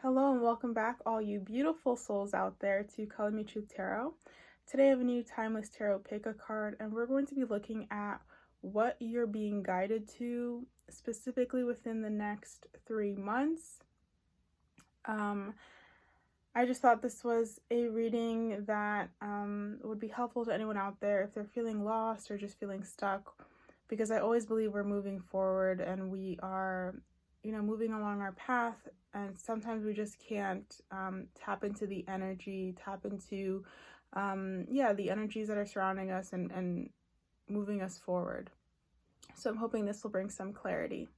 Hello and welcome back, all you beautiful souls out there, to Colormetruth Tarot. Today I have a new Timeless Tarot pick a card, and we're going to be looking at what you're being guided to specifically within the next 3 months. I just thought this was a reading that would be helpful to anyone out there if they're feeling lost or just feeling stuck, because I always believe we're moving forward and we are, moving along our path, and sometimes we just can't tap into the energy, tap into, the energies that are surrounding us and moving us forward. So I'm hoping this will bring some clarity.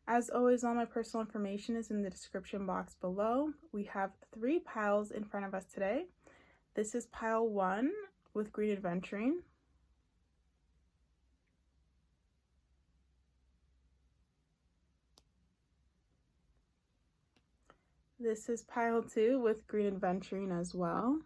As always, all my personal information is in the description box below. We have 3 piles in front of us today. This is pile 1 with Green Adventuring. This is pile 2 with Green Adventuring as well.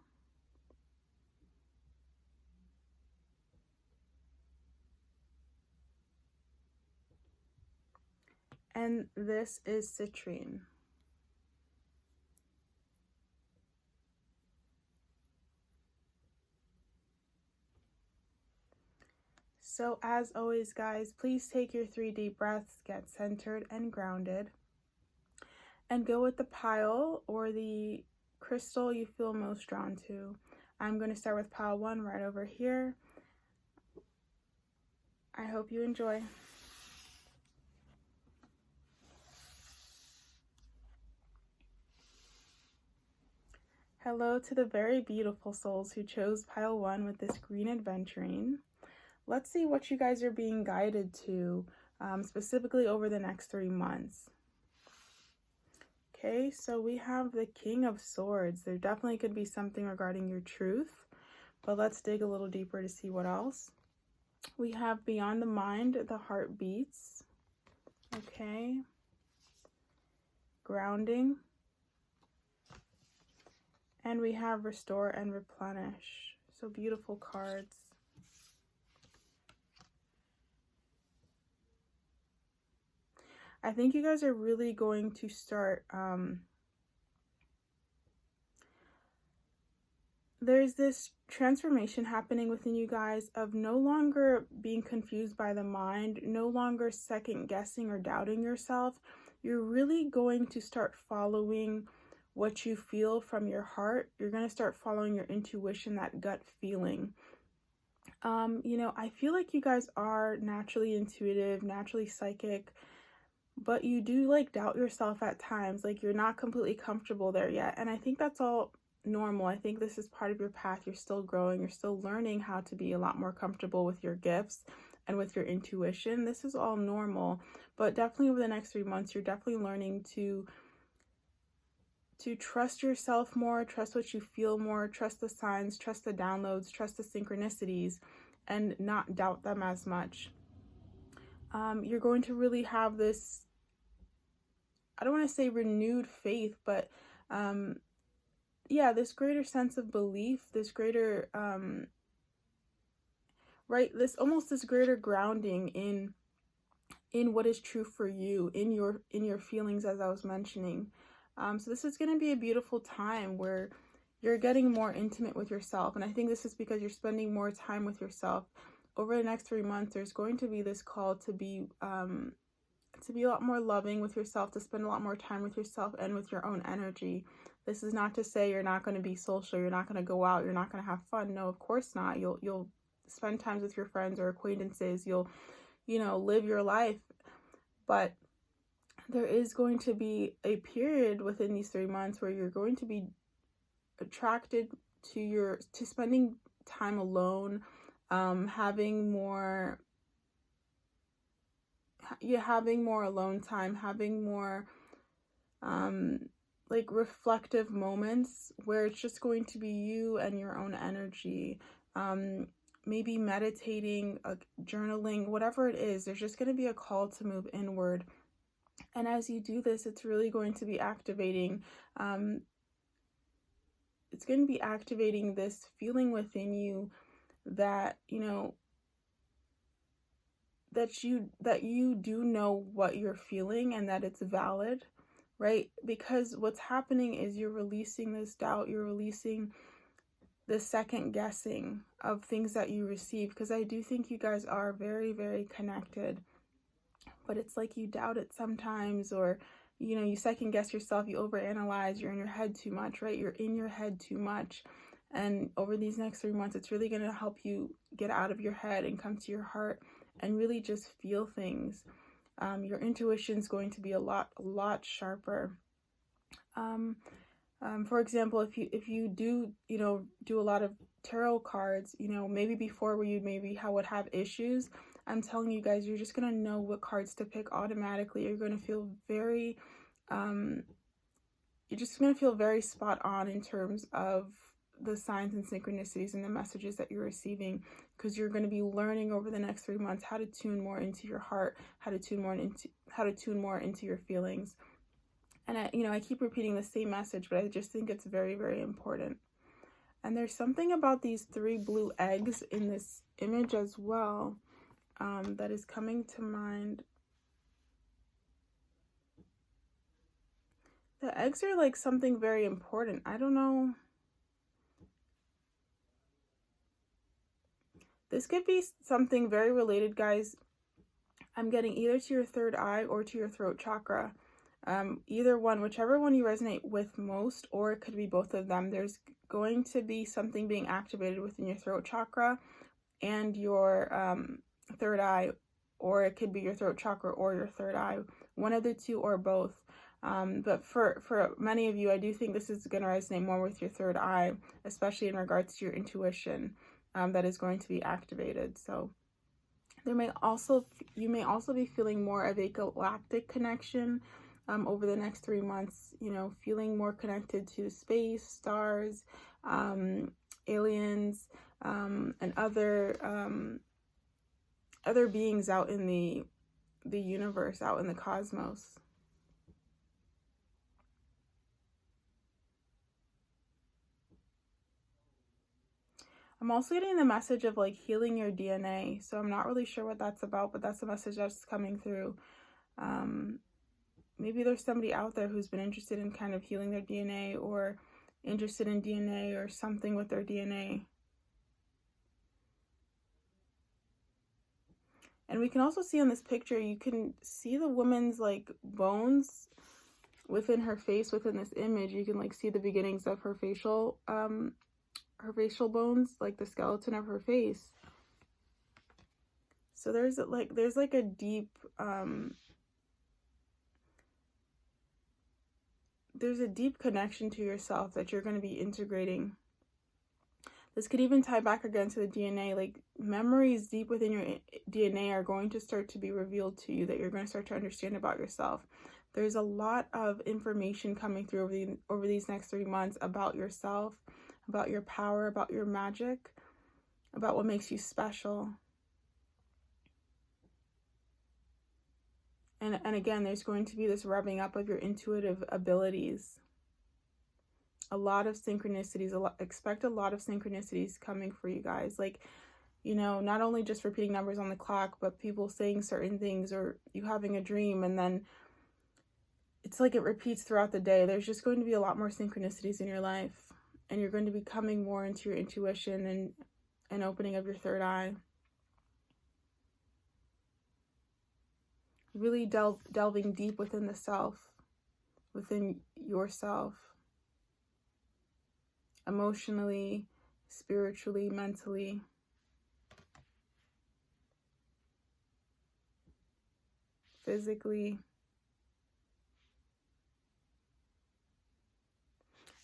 And this is Citrine. So as always, guys, please take your 3 deep breaths, get centered and grounded, and go with the pile or the crystal you feel most drawn to. I'm going to start with pile 1 right over here. I hope you enjoy. Hello to the very beautiful souls who chose pile 1 with this Green Adventuring. Let's see what you guys are being guided to, specifically over the next 3 months. Okay, so we have the King of Swords. There definitely could be something regarding your truth, but let's dig a little deeper to see what else. We have Beyond the Mind, the Heart Beats. Okay. Grounding. And we have Restore and Replenish. So beautiful cards. I think you guys are really going to start, there's this transformation happening within you guys of no longer being confused by the mind, no longer second guessing or doubting yourself. You're really going to start following what you feel from your heart. You're going to start following your intuition, that gut feeling. I feel like you guys are naturally intuitive, naturally psychic, but you do doubt yourself at times. You're not completely comfortable there yet. And I think that's all normal. I think this is part of your path. You're still growing. You're still learning how to be a lot more comfortable with your gifts and with your intuition. This is all normal, but definitely over the next 3 months, you're definitely learning to trust yourself more, trust what you feel more, trust the signs, trust the downloads, trust the synchronicities, and not doubt them as much. You're going to really have this, I don't want to say renewed faith, but this greater sense of belief, this greater, this greater grounding in what is true for you, in your feelings, as I was mentioning. So this is going to be a beautiful time where you're getting more intimate with yourself. And I think this is because you're spending more time with yourself. Over the next 3 months, there's going to be this call to be a lot more loving with yourself, to spend a lot more time with yourself and with your own energy. This is not to say you're not going to be social, you're not going to go out, you're not going to have fun. No, of course not. You'll spend time with your friends or acquaintances. You'll, live your life. But there is going to be a period within these 3 months where you're going to be attracted to spending time alone, having more alone time, having more reflective moments where it's just going to be you and your own energy. Maybe meditating, journaling, whatever it is. There's just going to be a call to move inward. And as you do this, it's really going to be activating, this feeling within you that, that you do know what you're feeling and that it's valid. right? Because what's happening is you're releasing this doubt, you're releasing the second guessing of things that you receive, because I do think you guys are very, very connected, but it's like you doubt it sometimes, or you second guess yourself, you overanalyze, you're in your head too much, right? You're in your head too much. And over these next 3 months, it's really going to help you get out of your head and come to your heart and really just feel things. Your intuition is going to be a lot sharper. For example, if you do do a lot of tarot cards, maybe before where you would have issues, I'm telling you guys, you're just gonna know what cards to pick automatically. You're gonna feel very, you're just gonna feel very spot on in terms of the signs and synchronicities and the messages that you're receiving, because you're going to be learning over the next 3 months how to tune more into your heart, how to tune more into your feelings. And I keep repeating the same message, but I just think it's very, very important. And there's something about these 3 blue eggs in this image as well, that is coming to mind. The eggs are like something very important. I don't know. This could be something very related, guys. I'm getting either to your third eye or to your throat chakra. Either one, whichever one you resonate with most, or it could be both of them. There's going to be something being activated within your throat chakra and your third eye, or it could be your throat chakra or your third eye. One of the two or both. But for many of you, I do think this is going to resonate more with your third eye, especially in regards to your intuition. That is going to be activated. So you may also be feeling more of a galactic connection over the next 3 months, feeling more connected to space, stars, aliens, and other beings out in the universe, out in the cosmos. I'm also getting the message of like healing your DNA. So I'm not really sure what that's about, but that's the message that's coming through. Maybe there's somebody out there who's been interested in kind of healing their DNA, or interested in DNA or something with their DNA. And we can also see on this picture, you can see the woman's like bones within her face. Within this image, you can like see the beginnings of her facial bones, like the skeleton of her face. So there's like a deep there's a deep connection to yourself that you're going to be integrating. This could even tie back again to the DNA. Like memories deep within your DNA are going to start to be revealed to you, that you're going to start to understand about yourself. There's a lot of information coming through over these next 3 months about yourself, about your power, about your magic, about what makes you special. And again, there's going to be this revving up of your intuitive abilities. A lot of synchronicities, expect a lot of synchronicities coming for you guys. Like, not only just repeating numbers on the clock, but people saying certain things, or you having a dream and then it's like it repeats throughout the day. There's just going to be a lot more synchronicities in your life, and you're going to be coming more into your intuition and opening of your third eye. Really delving deep within the self, within yourself, emotionally, spiritually, mentally. Physically.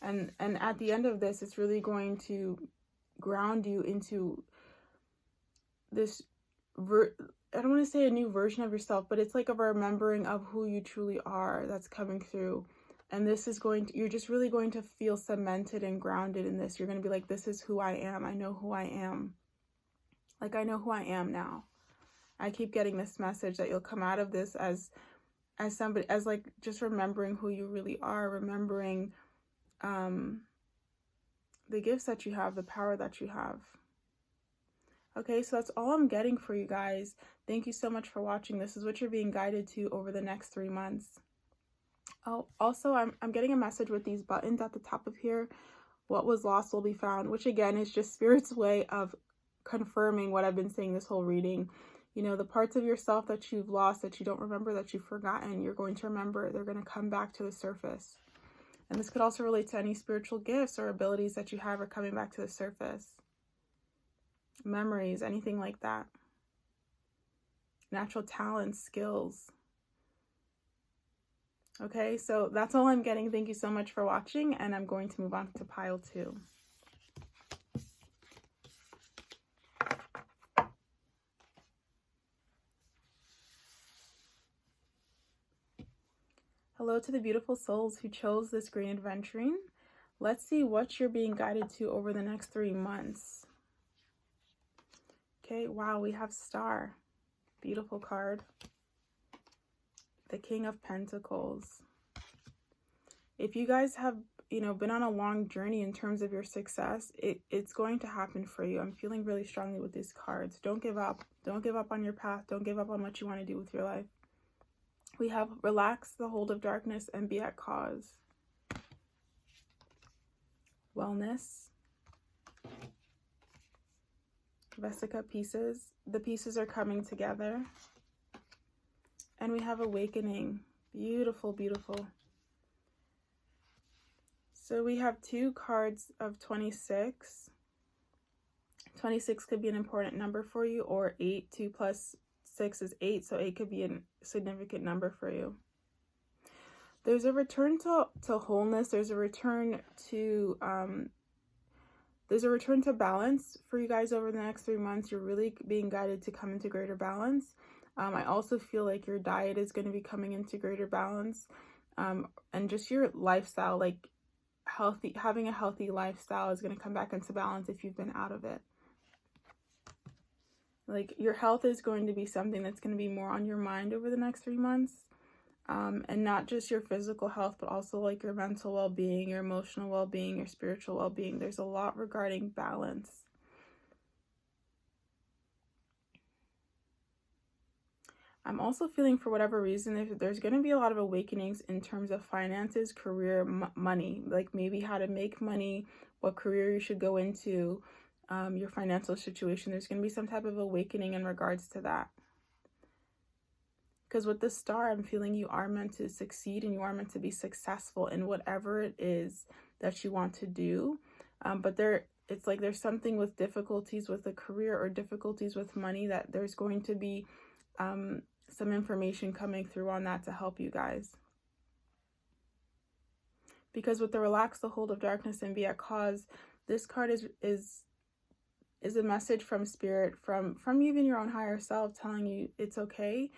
And at the end of this, it's really going to ground you into this I don't want to say a new version of yourself, but it's like a remembering of who you truly are that's coming through. And this is you're just really going to feel cemented and grounded in this. You're going to be like, this is who I am. I know who I am. Like, I know who I am now. I keep getting this message that you'll come out of this as somebody, as like just remembering who you really are, remembering the gifts that you have, the power that you have. Okay, so that's all I'm getting for you guys. Thank you so much for watching. This is what you're being guided to over the next 3 months. Oh, also, I'm getting a message with these buttons at the top of here. What was lost will be found, which again is just Spirit's way of confirming what I've been saying this whole reading. You know, the parts of yourself that you've lost, that you don't remember, that you've forgotten, you're going to remember. They're going to come back to the surface. And this could also relate to any spiritual gifts or abilities that you have are coming back to the surface. Memories, anything like that. Natural talents, skills. Okay, so that's all I'm getting. Thank you so much for watching, and I'm going to move on to pile 2. Hello to the beautiful souls who chose this green adventuring. Let's see what you're being guided to over the next 3 months. Okay, wow, we have Star. Beautiful card. The King of Pentacles. If you guys have, been on a long journey in terms of your success, it's going to happen for you. I'm feeling really strongly with these cards. Don't give up. Don't give up on your path. Don't give up on what you want to do with your life. We have relax the hold of darkness and be at cause. Wellness. Vesica pieces. The pieces are coming together. And we have awakening. Beautiful, beautiful. So we have 2 cards of 26. 26 could be an important number for you, or 8. 2 plus 6 is 8, so 8 could be a significant number for you. There's a return to wholeness. There's a return to balance for you guys over the next 3 months. You're really being guided to come into greater balance. I also feel like your diet is going to be coming into greater balance, and just your lifestyle, like having a healthy lifestyle is going to come back into balance if you've been out of it. Like, your health is going to be something that's going to be more on your mind over the next 3 months. And not just your physical health, but also like your mental well-being, your emotional well-being, your spiritual well-being. There's a lot regarding balance. I'm also feeling, for whatever reason, there's going to be a lot of awakenings in terms of finances, career, money. Like maybe how to make money, what career you should go into, your financial situation. There's going to be some type of awakening in regards to that. Because with the Star, I'm feeling you are meant to succeed and you are meant to be successful in whatever it is that you want to do. But it's like there's something with difficulties with the career or difficulties with money, that there's going to be some information coming through on that to help you guys. Because with the relax the hold of darkness and be at cause, this card is a message from Spirit, from even your own higher self, telling you it's okay,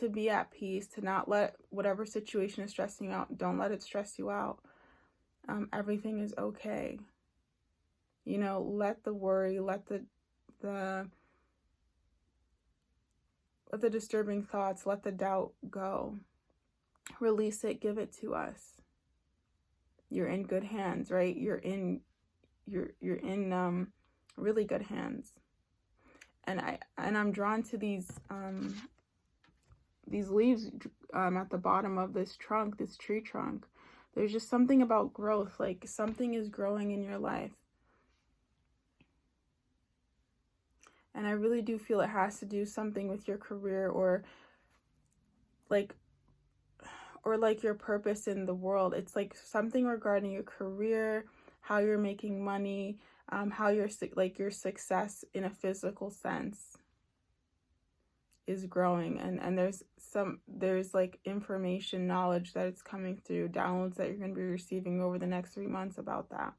to be at peace, to not let whatever situation is stressing you out, don't let it stress you out. Everything is okay. Let the worry, let the disturbing thoughts, let the doubt go. Release it, give it to us. You're in good hands, right? You're in really good hands. And I'm drawn to these leaves at the bottom of this trunk, this tree trunk. There's just something about growth, like something is growing in your life. And I really do feel it has to do something with your career, or like your purpose in the world. It's like something regarding your career, how you're making money, how your success in a physical sense is growing, and there's like information, knowledge that it's coming through, downloads that you're going to be receiving over the next 3 months about that.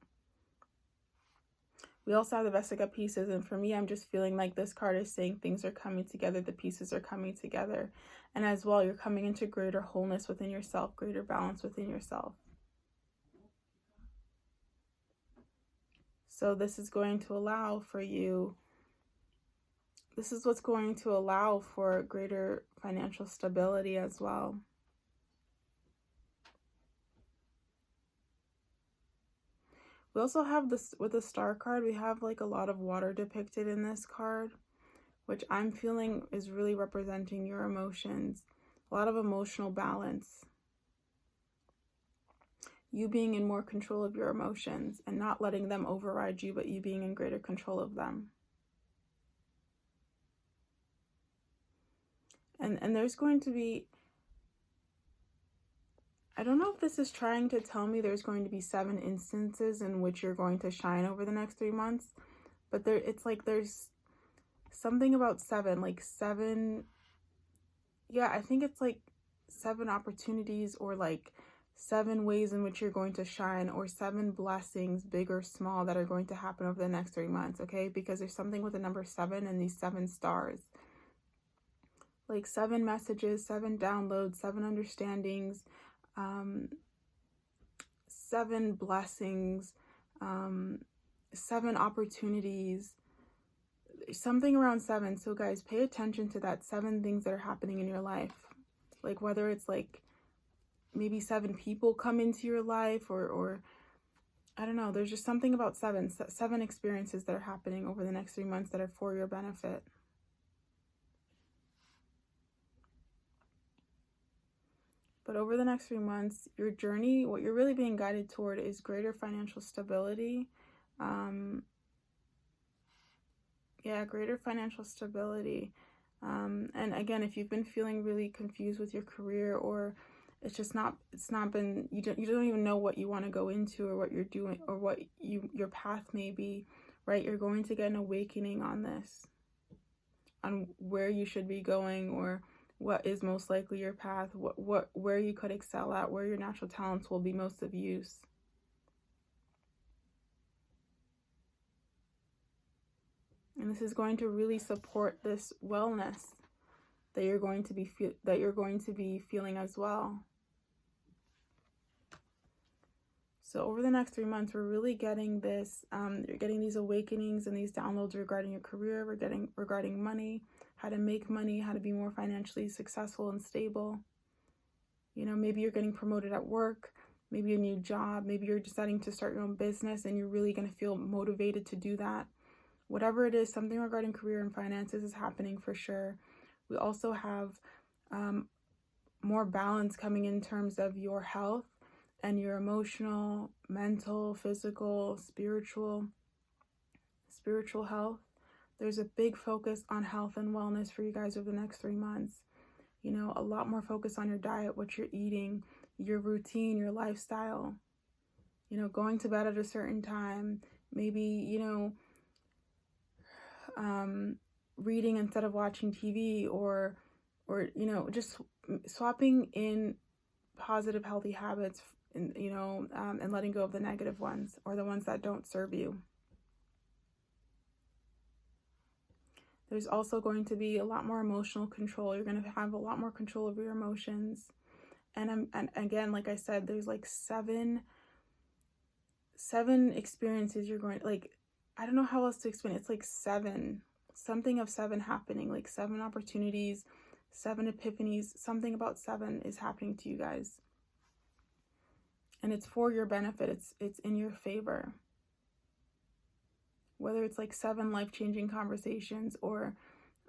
We also have the Vesica pieces, and for me, I'm just feeling like this card is saying things are coming together, the pieces are coming together, and as well, you're coming into greater wholeness within yourself, greater balance within yourself. So this is going to allow for you, this is what's going to allow for greater financial stability as well. We also have this, with the Star card, we have like a lot of water depicted in this card. which I'm feeling is really representing your emotions. A lot of emotional balance. You being in more control of your emotions and not letting them override you, but you being in greater control of them. And there's going to be, I don't know if this is trying to tell me there's going to be 7 instances in which you're going to shine over the next 3 months, but it's like there's something about 7, like 7, yeah, I think it's like 7 opportunities, or like 7 ways in which you're going to shine, or 7 blessings, big or small, that are going to happen over the next 3 months, okay? Because there's something with the number 7 and these 7 stars. Like 7 messages, 7 downloads, 7 understandings, 7 blessings, 7 opportunities, something around 7. So guys, pay attention to that 7 things that are happening in your life. Like whether it's like maybe 7 people come into your life, or I don't know, there's just something about 7 experiences that are happening over the next 3 months that are for your benefit. But over the next 3 months, your journey, what you're really being guided toward is greater financial stability. Greater financial stability. And again, if you've been feeling really confused with your career, or it's not been, you don't even know what you want to go into, or what you're doing, or what your path may be, right? You're going to get an awakening on this, on where you should be going, or what is most likely your path, where you could excel at, where your natural talents will be most of use. And this is going to really support this wellness that you're going to be feeling as well. So over the next 3 months, we're really getting this, you're getting these awakenings and these downloads regarding your career, regarding money, how to make money, how to be more financially successful and stable. You know, maybe you're getting promoted at work, maybe a new job, maybe you're deciding to start your own business and you're really going to feel motivated to do that. Whatever it is, something regarding career and finances is happening for sure. We also have more balance coming in terms of your health and your emotional, mental, physical, spiritual health. There's a big focus on health and wellness for you guys over the next 3 months. You know, a lot more focus on your diet, what you're eating, your routine, your lifestyle. You know, going to bed at a certain time, maybe, you know, reading instead of watching TV, or you know, just swapping in positive, healthy habits, and you know, and letting go of the negative ones, or the ones that don't serve you. There's also going to be a lot more emotional control. You're going to have a lot more control over your emotions. And again, like I said, there's like seven experiences you're going, like, I don't know how else to explain it. It's like 7, something of 7 happening, like 7 opportunities, 7 epiphanies, something about 7 is happening to you guys. And it's for your benefit. It's in your favor. Whether it's like 7 life-changing conversations, or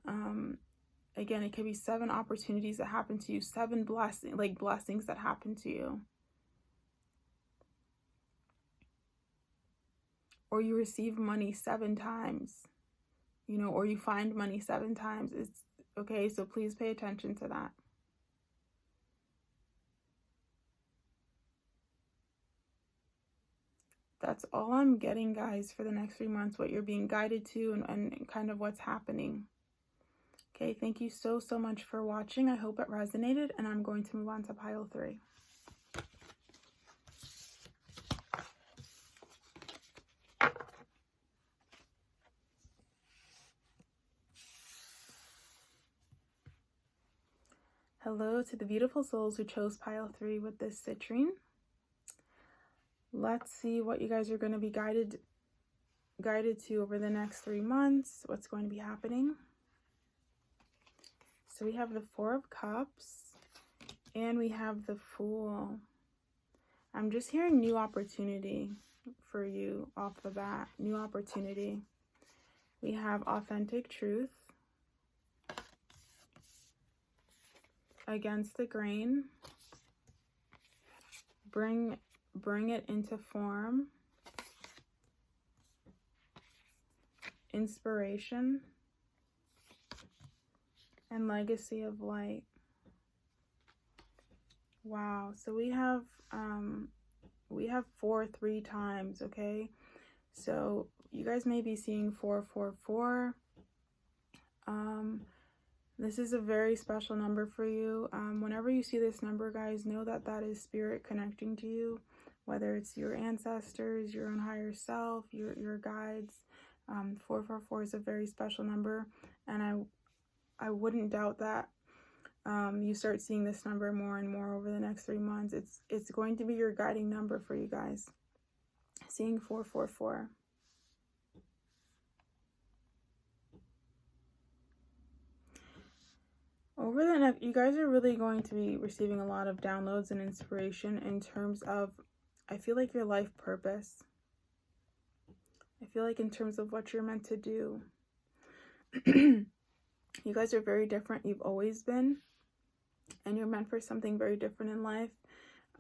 again, it could be 7 opportunities that happen to you, 7 blessings that happen to you. Or you receive money 7 times, you know, or you find money 7 times. It's okay, so please pay attention to that. That's all I'm getting, guys, for the next 3 months, what you're being guided to, and kind of what's happening. Okay, thank you so much for watching. I hope it resonated, and I'm going to move on to pile 3. Hello to the beautiful souls who chose pile 3 with this citrine. Let's see what you guys are going to be guided to over the next 3 months. What's going to be happening. So we have the 4 of Cups, and we have the Fool. I'm just hearing new opportunity for you off the bat. New opportunity. We have authentic truth. against the grain. Bring it into form. Inspiration. And legacy of light. Wow. So we have 4 3 times, okay? So you guys may be seeing 444. This is a very special number for you. Whenever you see this number, guys, know that that is spirit connecting to you, whether it's your ancestors, your own higher self, your guides. 444 is a very special number, and I wouldn't doubt that you start seeing this number more and more over the next 3 months. It's going to be your guiding number for you guys. Seeing 444. Over the next, you guys are really going to be receiving a lot of downloads and inspiration in terms of, I feel like, your life purpose. I feel like in terms of what you're meant to do. You guys are very different. You've always been. And you're meant for something very different in life.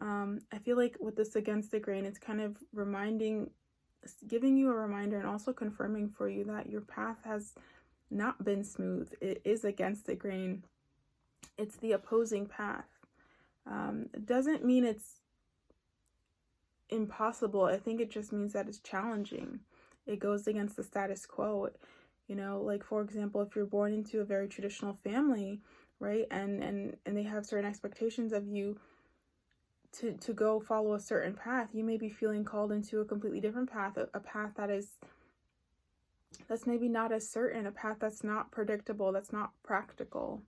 I feel like with this against the grain, it's kind of giving you a reminder and also confirming for you that your path has not been smooth. It is against the grain. It's the opposing path. It doesn't mean it's impossible. I think it just means that it's challenging. It goes against the status quo. You know, like, for example, if you're born into a very traditional family, right, and they have certain expectations of you to go follow a certain path, you may be feeling called into a completely different path, a path that's maybe not as certain, a path that's not predictable, that's not practical.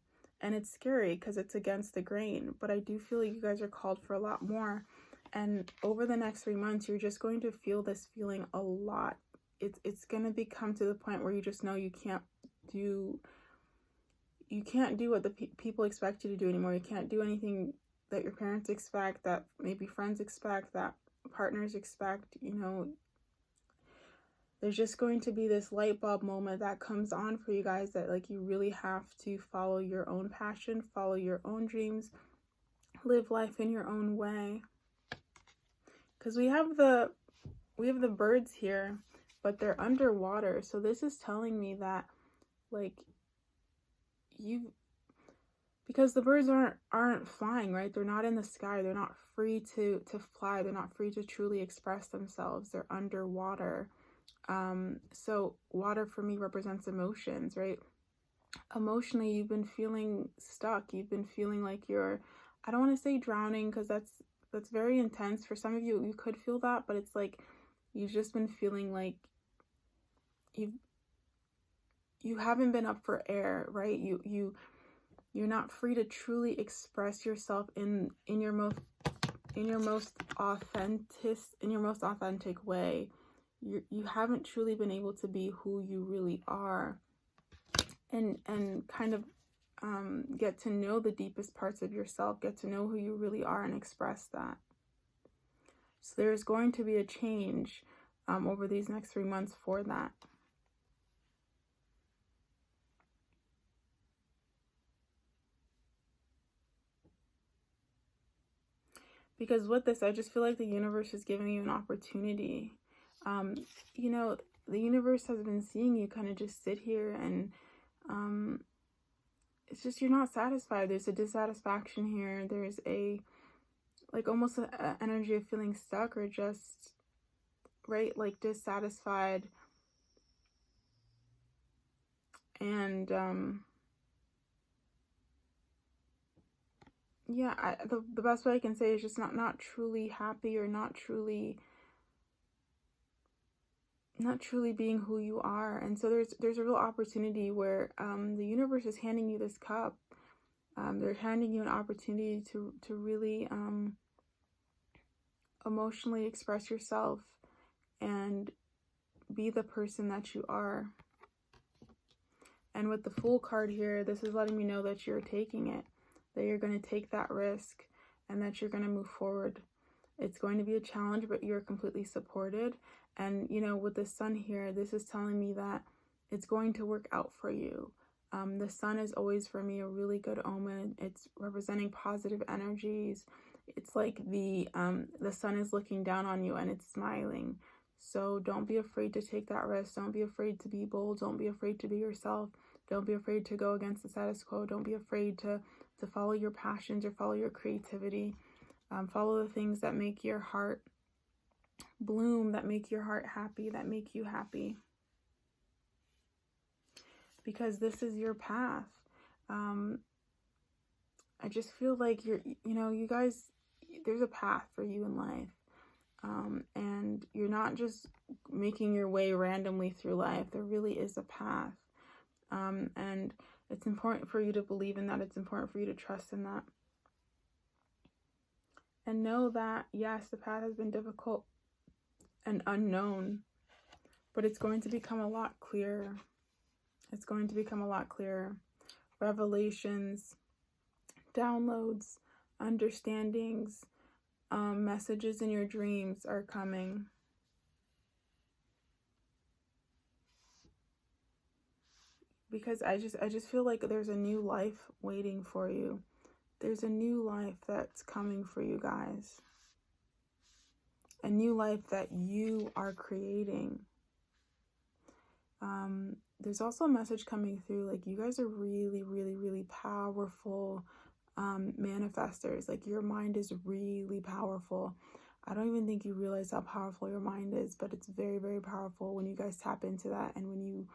And it's scary because it's against the grain. But I do feel like you guys are called for a lot more. And over the next 3 months, you're just going to feel this feeling a lot. It's going to become to the point where you just know you can't do what the people expect you to do anymore. You can't do anything that your parents expect, that maybe friends expect, that partners expect. You know, there's just going to be this light bulb moment that comes on for you guys, that like you really have to follow your own passion, follow your own dreams, live life in your own way. Because we have the birds here, but they're underwater. So this is telling me that, like, because the birds aren't flying, right? They're not in the sky. They're not free to fly. They're not free to truly express themselves. They're underwater. So water for me represents emotions, right? Emotionally, you've been feeling stuck. You've been feeling like you're, I don't want to say drowning, because that's very intense. For some of you, you could feel that, but it's like you've just been feeling like you haven't been up for air, right? You're not free to truly express yourself in your most authentic way. You haven't truly been able to be who you really are, and kind of get to know the deepest parts of yourself, get to know who you really are, and express that. So there's going to be a change over these next 3 months for that. Because with this, I just feel like the universe is giving you an opportunity. You know, the universe has been seeing you kind of just sit here, and it's just you're not satisfied. There's a dissatisfaction here. There's almost an energy of feeling stuck, or just, right, like dissatisfied. And yeah, the best way I can say is just not truly happy, or not truly being who you are. And so there's a real opportunity where the universe is handing you this cup. They're handing you an opportunity to really emotionally express yourself and be the person that you are. And with the Fool card here, this is letting me know that you're taking it, that you're going to take that risk, and that you're going to move forward. It's going to be a challenge, but you're completely supported. And, you know, with the Sun here, this is telling me that it's going to work out for you. The sun is always, for me, a really good omen. It's representing positive energies. It's like the sun is looking down on you and it's smiling. So don't be afraid to take that risk. Don't be afraid to be bold. Don't be afraid to be yourself. Don't be afraid to go against the status quo. Don't be afraid to follow your passions or follow your creativity. Follow the things that make your heart bloom, that make your heart happy, that make you happy. Because this is your path. I just feel like you guys, there's a path for you in life. And you're not just making your way randomly through life. There really is a path. And it's important for you to believe in that. It's important for you to trust in that. And know that, yes, the path has been difficult and unknown, but it's going to become a lot clearer. It's going to become a lot clearer. Revelations, downloads, understandings, messages in your dreams are coming. Because I just feel like there's a new life waiting for you. There's a new life that's coming for you guys. A new life that you are creating. There's also a message coming through, like, you guys are really, really, really powerful manifestors. Like, your mind is really powerful. I don't even think you realize how powerful your mind is, but it's very, very powerful when you guys tap into that and when you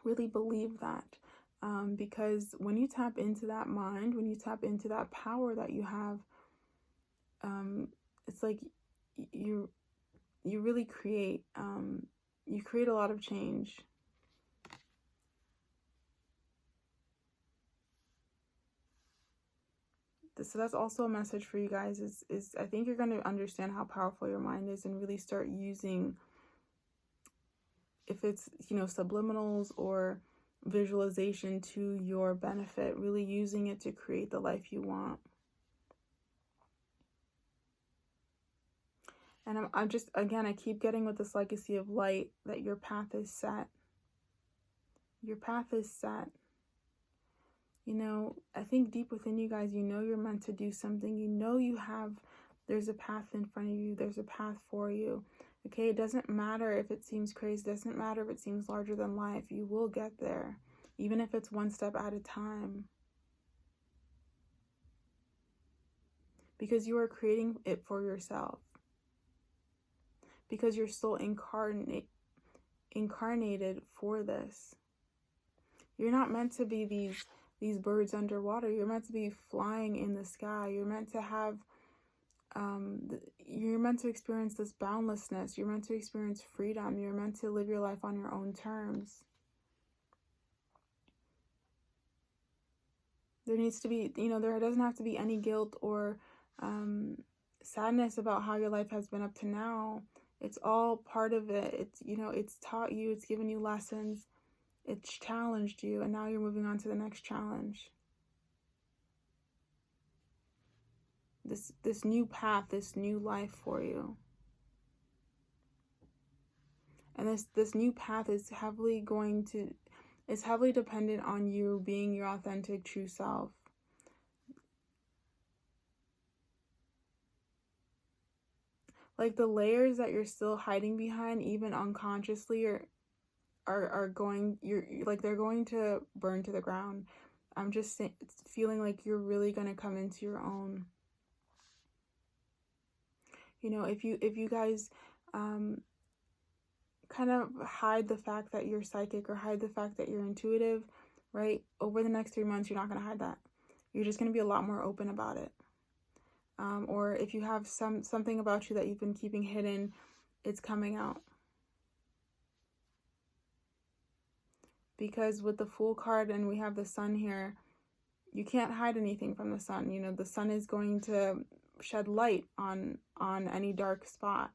really believe that. Because when you tap into that mind, when you tap into that power that you have, it's like you really create, you create a lot of change. So that's also a message for you guys, is I think you're going to understand how powerful your mind is and really start using, if it's, subliminals or visualization, to your benefit, really using it to create the life you want. And I'm just, again, I keep getting with this legacy of light, that your path is set. Your path is set. I think deep within you guys, you're meant to do something. There's a path in front of you. There's a path for you. Okay, it doesn't matter if it seems crazy. It doesn't matter if it seems larger than life. You will get there, even if it's one step at a time. Because you are creating it for yourself. Because you're still incarnated for this. You're not meant to be these birds underwater. You're meant to be flying in the sky. You're meant to have, you're meant to experience this boundlessness. You're meant to experience freedom. You're meant to live your life on your own terms. There needs to be, there doesn't have to be any guilt or sadness about how your life has been up to now. It's all part of it. It's, it's taught you, it's given you lessons, it's challenged you, and now you're moving on to the next challenge. This new path, this new life for you. And this new path is heavily dependent on you being your authentic, true self. Like, the layers that you're still hiding behind, even unconsciously, are going, they're going to burn to the ground. I'm just feeling like you're really going to come into your own. If you guys kind of hide the fact that you're psychic or hide the fact that you're intuitive, right? Over the next 3 months, you're not going to hide that. You're just going to be a lot more open about it. Or if you have something about you that you've been keeping hidden, it's coming out. Because with the Fool card and we have the Sun here, you can't hide anything from the Sun. The Sun is going to shed light on any dark spot.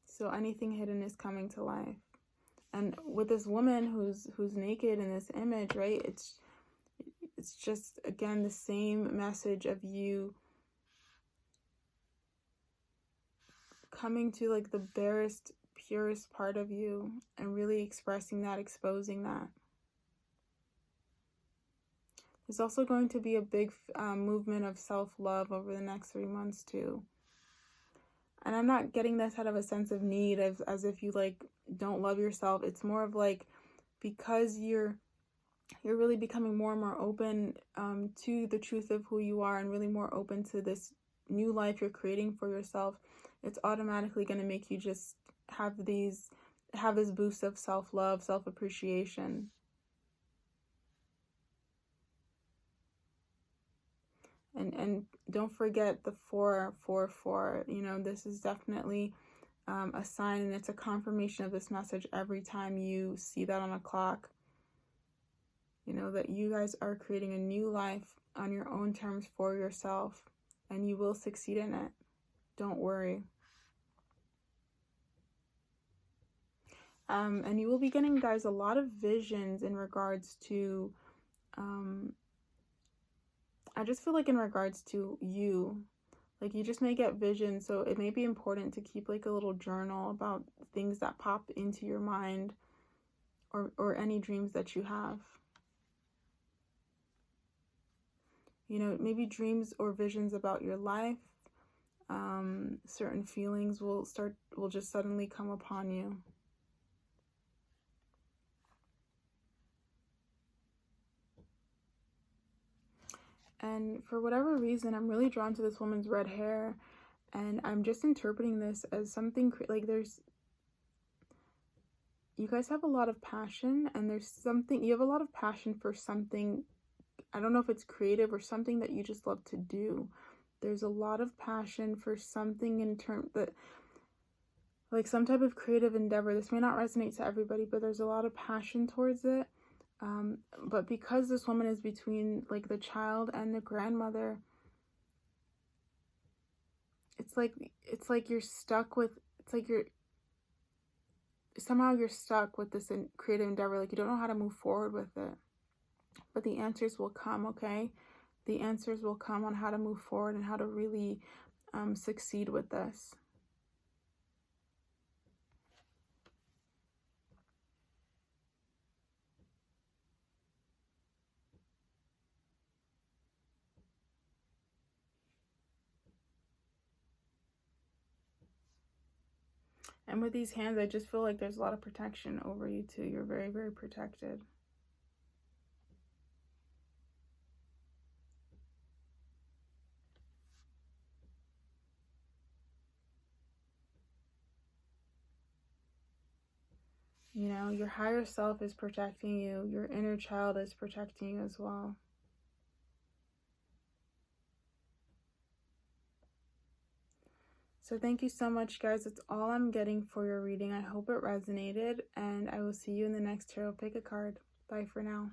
So anything hidden is coming to life. And with this woman who's naked in this image, right? It's just, again, the same message of you coming to like the barest, purest part of you and really expressing that, exposing that. There's also going to be a big movement of self-love over the next 3 months too. And I'm not getting this out of a sense of need, as if you like don't love yourself. It's more of like, because you're really becoming more and more open to the truth of who you are, and really more open to this new life you're creating for yourself. It's automatically going to make you just have this boost of self-love, self-appreciation. And don't forget the 444. You know, this is definitely a sign, and it's a confirmation of this message every time you see that on a clock. You know, that you guys are creating a new life on your own terms for yourself, and you will succeed in it. Don't worry. And you will be getting, guys, a lot of visions in regards to, I just feel like in regards to you, like you just may get visions. So it may be important to keep like a little journal about things that pop into your mind, or any dreams that you have. You know, maybe dreams or visions about your life. Certain feelings will just suddenly come upon you. And for whatever reason, I'm really drawn to this woman's red hair, and I'm just interpreting this as something like you guys have a lot of passion, and you have a lot of passion for something. I don't know if it's creative or something that you just love to do. There's a lot of passion for something in terms that, like some type of creative endeavor. This may not resonate to everybody, but there's a lot of passion towards it. But because this woman is between like the child and the grandmother, it's like you're stuck with, somehow you're stuck with this creative endeavor. Like you don't know how to move forward with it. But the answers will come, okay? The answers will come on how to move forward and how to really succeed with this. And with these hands, I just feel like there's a lot of protection over you too. You're very, very protected. You know, your higher self is protecting you. Your inner child is protecting you as well. So thank you so much, guys. That's all I'm getting for your reading. I hope it resonated, and I will see you in the next tarot. Pick a card. Bye for now.